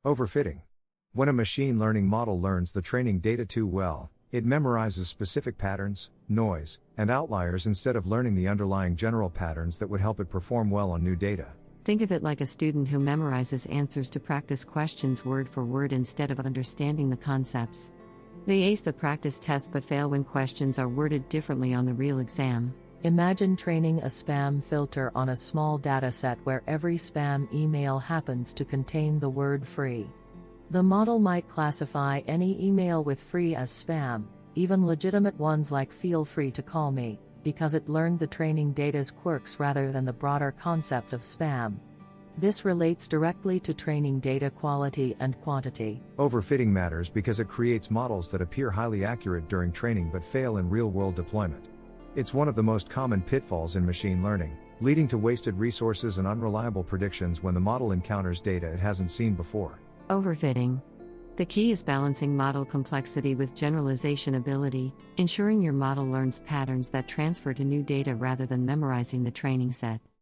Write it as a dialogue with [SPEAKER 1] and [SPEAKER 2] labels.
[SPEAKER 1] Overfitting. When a machine learning model learns the training data too well, it memorizes specific patterns, noise, and outliers instead of learning the underlying general patterns that would help it perform well on new data.
[SPEAKER 2] Think of it like a student who memorizes answers to practice questions word for word instead of understanding the concepts. They ace the practice test but fail when questions are worded differently on the real exam.
[SPEAKER 3] Imagine training a spam filter on a small dataset where every spam email happens to contain the word free. The model might classify any email with free as spam, even legitimate ones like feel free to call me, because it learned the training data's quirks rather than the broader concept of spam. This relates directly to training data quality and quantity.
[SPEAKER 1] Overfitting matters because it creates models that appear highly accurate during training but fail in real-world deployment. It's one of the most common pitfalls in machine learning, leading to wasted resources and unreliable predictions when the model encounters data it hasn't seen before.
[SPEAKER 2] Overfitting. The key is balancing model complexity with generalization ability, ensuring your model learns patterns that transfer to new data rather than memorizing the training set.